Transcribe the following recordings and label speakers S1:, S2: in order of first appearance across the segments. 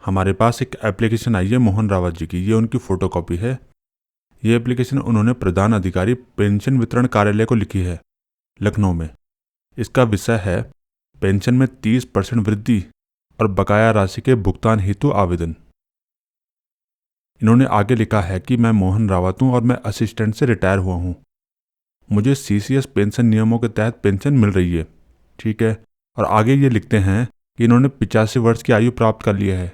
S1: हमारे पास एक एप्लीकेशन आई है मोहन रावत जी की, ये उनकी फ़ोटोकॉपी है। ये एप्लीकेशन उन्होंने प्रधान अधिकारी पेंशन वितरण कार्यालय को लिखी है लखनऊ में। इसका विषय है पेंशन में 30% वृद्धि और बकाया राशि के भुगतान हेतु आवेदन। इन्होंने आगे लिखा है कि मैं मोहन रावत हूँ और मैं असिस्टेंट से रिटायर हुआ हूँ। मुझे सीसीएस पेंशन नियमों के तहत पेंशन मिल रही है। ठीक है। और आगे ये लिखते हैं कि इन्होंने 85 वर्ष की आयु प्राप्त कर ली है।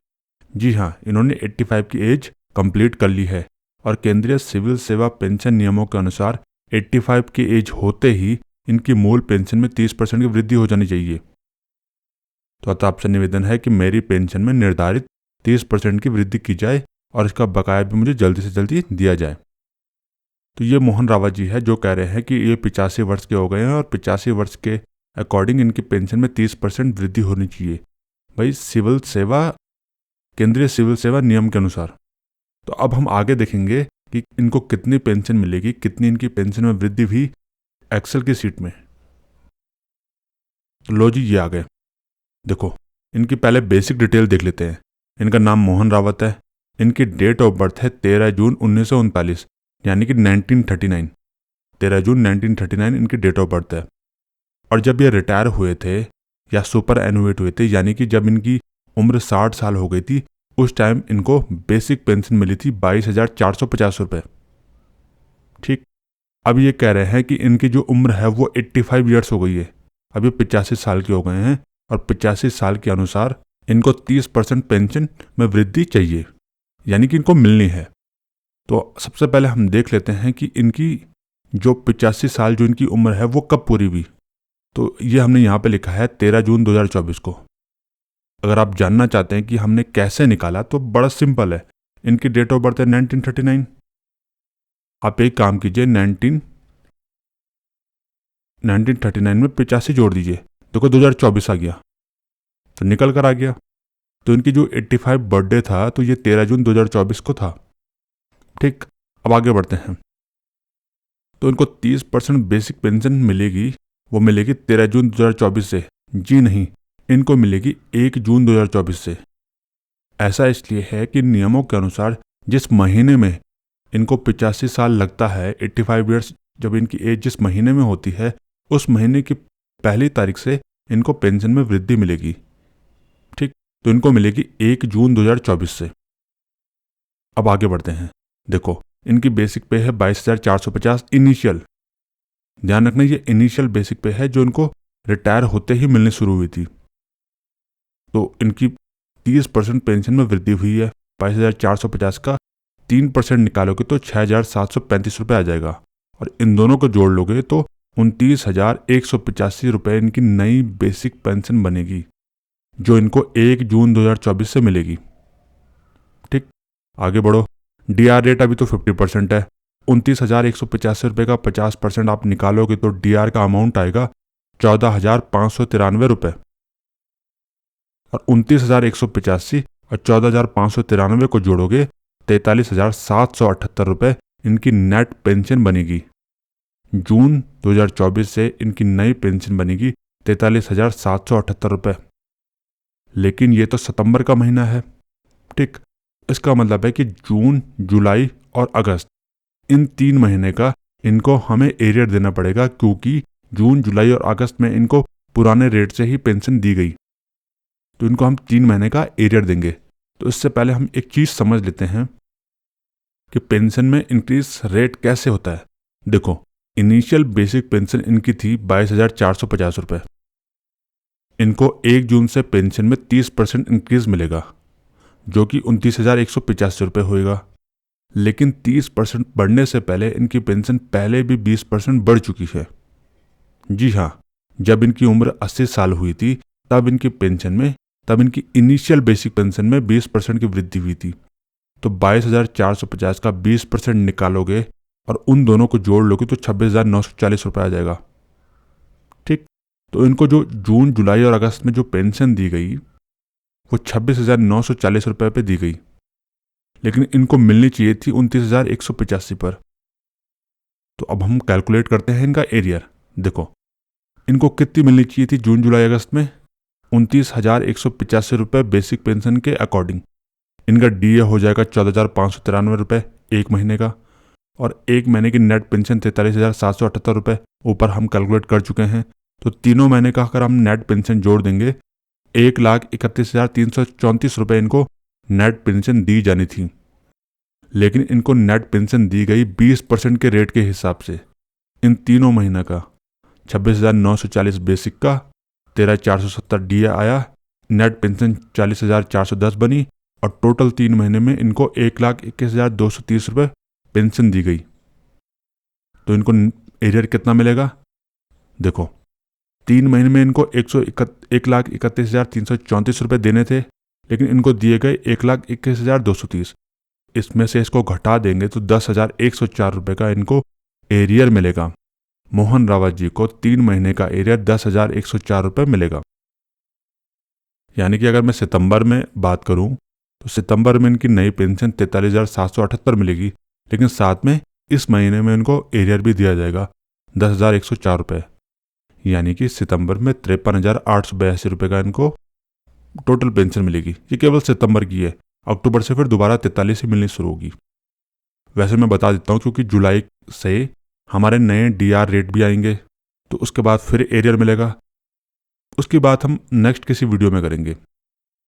S1: जी हाँ, इन्होंने 85 की एज कंप्लीट कर ली है और केंद्रीय सिविल सेवा पेंशन नियमों के अनुसार 85 की एज होते ही इनकी मूल पेंशन में 30% की वृद्धि हो जानी चाहिए। तो अतः आपसे निवेदन है कि मेरी पेंशन में निर्धारित 30% की वृद्धि की जाए और इसका बकाया भी मुझे जल्दी से जल्दी दिया जाए। तो ये मोहन रावत जी है जो कह रहे हैं कि ये 85 वर्ष के हो गए हैं और 85 वर्ष के अकॉर्डिंग इनकी पेंशन में 30% वृद्धि होनी चाहिए, भाई सिविल सेवा, केंद्रीय सिविल सेवा नियम के अनुसार। तो अब हम आगे देखेंगे कि इनको कितनी पेंशन मिलेगी, कितनी इनकी पेंशन में वृद्धि हुई एक्सेल की सीट में। तो लो जी, ये आ गए। देखो, इनकी पहले बेसिक डिटेल देख लेते हैं। इनका नाम मोहन रावत है। इनकी डेट ऑफ बर्थ है 13 जून 1939, यानी कि 1939। 13 जून 1939 इनकी डेट ऑफ बर्थ है। और जब ये रिटायर हुए थे या सुपर एनुएट हुए थे, यानी कि जब इनकी उम्र 60 साल हो गई थी, उस टाइम इनको बेसिक पेंशन मिली थी 22,450 रुपये। ठीक। अब ये कह रहे हैं कि इनकी जो उम्र है वो 85 ईयर्स हो गई है। अब ये 85 साल के हो गए हैं और 85 साल के अनुसार इनको 30% पेंशन में वृद्धि चाहिए, यानी कि इनको मिलनी है। तो सबसे पहले हम देख लेते हैं कि इनकी जो 85 साल जो इनकी उम्र है वो कब पूरी हुई। तो ये हमने यहाँ पे लिखा है 13 जून 2024 को। अगर आप जानना चाहते हैं कि हमने कैसे निकाला तो बड़ा सिंपल है। इनकी डेट ऑफ बर्थ है 1939। आप एक काम कीजिए, 1939 में 85 जोड़ दीजिए, देखो 2024 आ गया, तो निकल कर आ गया। तो इनकी जो 85 बर्थडे था तो ये 13 जून 2024 को था। ठीक। अब आगे बढ़ते हैं। तो इनको 30% बेसिक पेंशन मिलेगी, वो मिलेगी 13 जून 2024 से। जी नहीं, इनको मिलेगी 1 जून 2024 से। ऐसा इसलिए है कि नियमों के अनुसार जिस महीने में इनको 85 साल लगता है, 85 ईयर्स जब इनकी एज जिस महीने में होती है, उस महीने की पहली तारीख से इनको पेंशन में वृद्धि मिलेगी। ठीक। तो इनको मिलेगी 1 जून 2024 से। अब आगे बढ़ते हैं। देखो, इनकी बेसिक पे है 22,450 इनिशियल। ध्यान रखना, ये इनिशियल बेसिक पे है जो इनको रिटायर होते ही मिलनी शुरू हुई थी। तो इनकी 30% पेंशन में वृद्धि हुई है। 22,450 का 3% निकालोगे तो 6,735 रुपये आ जाएगा और इन दोनों को जोड़ लोगे तो 29,185 रुपये इनकी नई बेसिक पेंशन बनेगी, जो इनको 1 जून 2024 से मिलेगी। ठीक। आगे बढ़ो। डीआर रेट अभी तो 50% है। 29,185 रुपये का 50% आप निकालोगे तो डीआर का अमाउंट आएगा 14,593 रुपये। और 29,185 और 14,593 को जोड़ोगे 43,778 रुपये इनकी नेट पेंशन बनेगी। जून 2024 से इनकी नई पेंशन बनेगी 43,778 रुपये। लेकिन ये तो सितंबर का महीना है। ठीक। इसका मतलब है कि जून, जुलाई और अगस्त, इन 3 महीने का इनको हमें एरियर देना पड़ेगा, क्योंकि जून, जुलाई और अगस्त में इनको पुराने रेट से ही पेंशन दी गई। तो इनको हम 3 महीने का एरियर देंगे। तो इससे पहले हम एक चीज़ समझ लेते हैं कि पेंशन में इंक्रीज रेट कैसे होता है। देखो, इनिशियल बेसिक पेंशन इनकी थी 22,450 रुपये। इनको 1 जून से पेंशन में 30% इंक्रीज मिलेगा, जो कि 29,185 रुपये होएगा। लेकिन 30% बढ़ने से पहले इनकी पेंशन पहले भी 20% बढ़ चुकी है। जी हाँ, जब इनकी उम्र 80 साल हुई थी तब इनकी इनिशियल बेसिक पेंशन में 20% की वृद्धि हुई थी। तो 22,450 का 20% निकालोगे और उन दोनों को जोड़ लोगे तो 26,940 रुपये आ जाएगा। ठीक। तो इनको जो जून, जुलाई और अगस्त में जो पेंशन दी गई वो 26,940 रुपये पे दी गई, लेकिन इनको मिलनी चाहिए थी 29,185 पर। तो अब हम कैलकुलेट करते हैं इनका एरियर। देखो, इनको कितनी मिलनी चाहिए थी जून, जुलाई, अगस्त में? 29,185 रुपये बेसिक पेंशन के अकॉर्डिंग। इनका DA हो जाएगा 14,593 रुपये एक महीने का, और एक महीने की नेट पेंशन 43,778 रुपये ऊपर हम कैलकुलेट कर चुके हैं। तो तीनों महीने का अगर हम नेट पेंशन जोड़ देंगे 1,31,334 रुपये इनको नेट पेंशन दी जानी थी। लेकिन इनको नेट पेंशन दी गई 20% के रेट के हिसाब से। इन तीनों महीने का 26,940 बेसिक का, 13,470 DA आया, नेट पेंशन 40,410 बनी, और टोटल 3 महीने में इनको 1,21,230 रुपये पेंशन दी गई। तो इनको एरियर कितना मिलेगा? देखो, 3 महीने में इनको 1,31,334 रुपये देने थे, लेकिन इनको दिए गए 1,21,230। इसमें से इसको घटा देंगे तो 10,104 रुपये का इनको एरियर मिलेगा। मोहन रावत जी को 3 महीने का एरियर 10,104 रुपये मिलेगा। यानी कि अगर मैं सितंबर में बात करूं तो सितंबर में इनकी नई पेंशन 43,778 मिलेगी, लेकिन साथ में इस महीने में इनको एरियर भी दिया जाएगा 10,104 रुपये। यानी कि सितंबर में 53,882 रुपये का इनको टोटल पेंशन मिलेगी। ये केवल सितंबर की है, अक्टूबर से फिर दोबारा 43 ही मिलनी शुरू होगी। वैसे मैं बता देता हूँ, क्योंकि जुलाई से हमारे नए DR रेट भी आएंगे, तो उसके बाद फिर एरियर मिलेगा। उसकी बात हम नेक्स्ट किसी वीडियो में करेंगे।